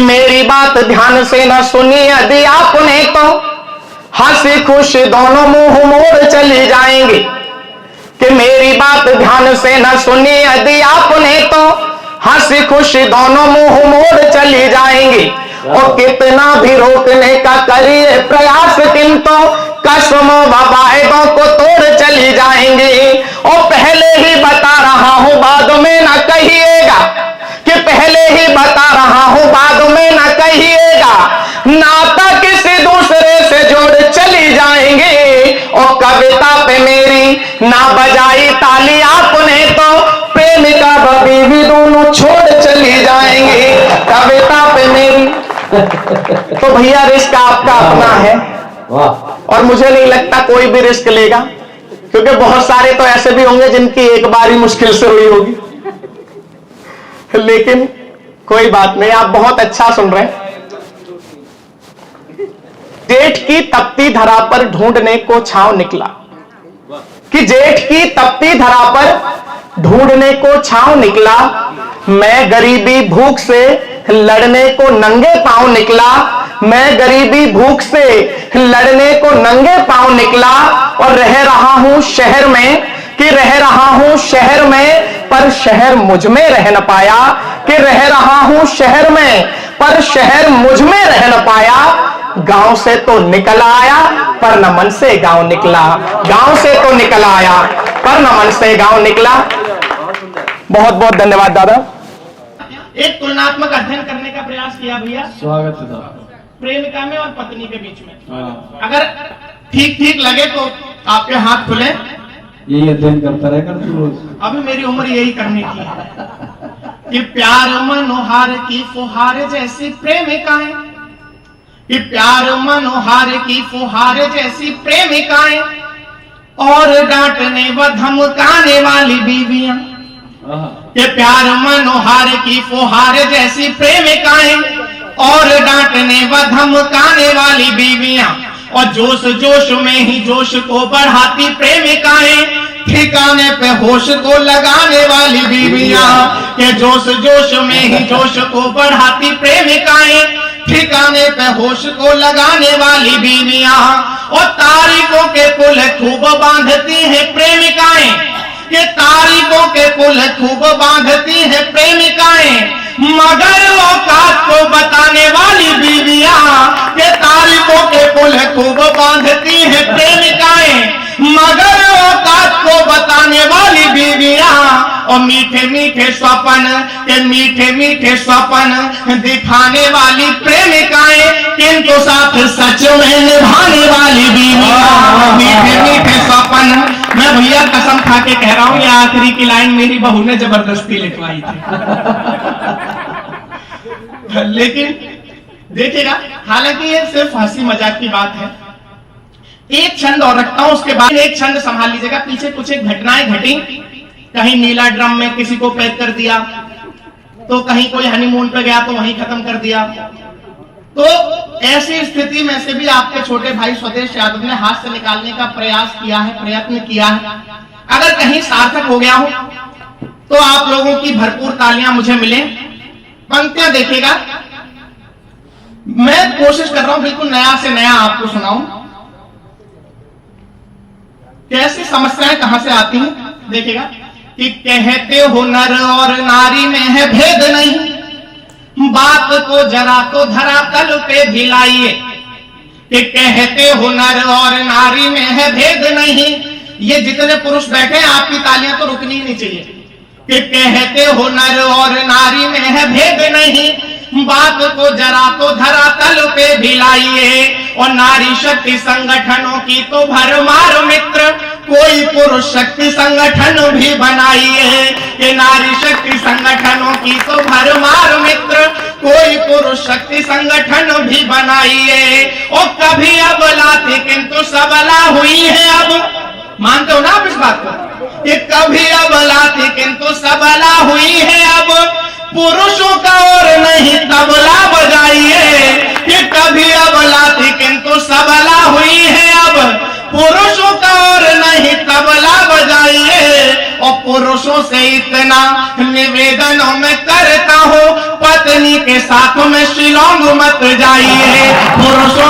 मेरी बात ध्यान से न सुनी यदि आपने तो हंसी खुश दोनों मुंह मोड़ चली जाएंगे। कि मेरी बात ध्यान से न सुनी यदि आपने तो हंसी खुश दोनों मुंह मोड़ चली जाएंगे। और कितना भी रोकने का करिए प्रयास किंतु कसमों व वायदों को तोड़ चली जाएंगे। और पहले ही बता रहा हूं बाद में न कहिएगा, कि पहले ही बता रहा हूं बाद में न कहिएगा, नाता किसी दूसरे से जोड़ चली जाएंगे। और कविता पे मेरी ना बजाई ताली आपने तो प्रेमिका व बीवी दोनों छोड़ चली जाएंगे। कविता पे मेरी तो भैया रिस्क आपका अपना है, और मुझे नहीं लगता कोई भी रिस्क लेगा, क्योंकि बहुत सारे तो ऐसे भी होंगे जिनकी एक बार ही मुश्किल से हुई होगी। लेकिन कोई बात नहीं, आप बहुत अच्छा सुन रहे हैं। जेठ की तपती धरा पर ढूंढने को छांव निकला, कि जेठ की तपती धरा पर ढूंढने को छांव निकला। मैं गरीबी भूख से लड़ने को नंगे पांव निकला, मैं गरीबी भूख से लड़ने को नंगे पांव निकला। और रह रहा हूं शहर में, कि रह रहा हूं शहर में पर शहर मुझ में रह न पाया। कि रह रहा हूं शहर में पर शहर मुझ में रह न पाया। गांव से तो निकल आया पर न मन से गांव निकला, गांव से तो निकल आया पर न मन से गांव निकला। बहुत बहुत धन्यवाद दादा। एक तुलनात्मक अध्ययन करने का प्रयास किया भैया, स्वागत है। प्रेमिका में और पत्नी के बीच में। अगर ठीक ठीक लगे तो आपके हाथ खुले। यही अध्ययन करता रहेगा तू रोज। अभी मेरी उम्र यही करने की है कि प्यार मनोहार की फुहार जैसी प्रेमिकाएं, कि प्यार मनोहार की फुहार जैसी प्रेमिकाएं, और डांटने व धमकाने वाली बीवियां। कि प्यार मनोहार की फुहार जैसी प्रेमिकाएं, और डांटने व धमकाने वाली बीवियां। और जोश जोश में ही जोश को बढ़ाती प्रेमिकाएं, ठिकाने पे होश को लगाने वाली बीवियां। के जोश जोश में ही जोश को बढ़ाती प्रेमिकाएं, ठिकाने पे होश को लगाने वाली बीवियां। और तारीखों के पुल खूब बांधती है प्रेमिकाएं, के तारीखों के पुल खूब बांधती है प्रेमिकाएं, मगर औकात को बताने वाली बीवियां। के तारीखों के पुल खूब बांधती है प्रेमिकाएं, मगर औकात को बताने वाली बीवियां। और मीठे मीठे स्वप्न, के मीठे मीठे स्वप्न दिखाने वाली प्रेमिकाएं, किंतु साथ सच में निभाने वाली बीवियां। मीठे मीठे स्वप्न, मैं भैया कसम खा के कह रहा हूं, ये आखिरी की लाइन मेरी बहू ने जबरदस्ती लिखवाई थी। लेकिन देखिएगा, हालांकि ये सिर्फ हंसी मजाक की बात है। एक छंद और रखता हूं, उसके बाद एक छंद संभाल लीजिएगा। पीछे कुछ एक घटनाएं घटी, कहीं नीला ड्रम में किसी को पैक कर दिया, तो कहीं कोई हनीमून पे गया तो वहीं खत्म कर दिया। तो ऐसी स्थिति में से भी आपके छोटे भाई स्वदेश यादव ने हाथ से निकालने का प्रयास किया है, प्रयत्न किया है। अगर कहीं सार्थक हो गया हो तो आप लोगों की भरपूर तालियां मुझे मिले। पंक्तियां देखिएगा, मैं कोशिश कर रहा हूं बिल्कुल नया से नया आपको सुनाऊं, कैसी समस्याएं कहां से आती हैं। देखिएगा कि कहते हो नर और नारी में है भेद नहीं, बात को जरा तो धरातल पे भी लाइए। कि कहते हो नर और नारी में है भेद नहीं, ये जितने पुरुष बैठे हैं आपकी तालियां तो रुकनी ही नहीं चाहिए। कि कहते हो नर और नारी में है भेद नहीं, बात को जरा तो धरातल पे भी लाइए। और नारी शक्ति संगठनों की तो भरमार मित्र, कोई पुरुष शक्ति संगठन भी बनाइए। कि नारी शक्ति संगठनों की तो भरमार मित्र, कोई पुरुष शक्ति संगठन भी बनाइए। और कभी अबला थी किंतु सबला हुई है अब, मानते हो ना आप इस बात को, कि कभी अबला थी किंतु सबला हुई है अब, पुरुषों का और नहीं तबला बजाइए। कि कभी अबला थी किंतु सबला हुई है अब, पुरुषों का और नहीं तबला बजाइए। और पुरुषों से इतना निवेदन मैं करता हूँ, पत्नी के साथ में शिलोंग मत जाइए पुरुषों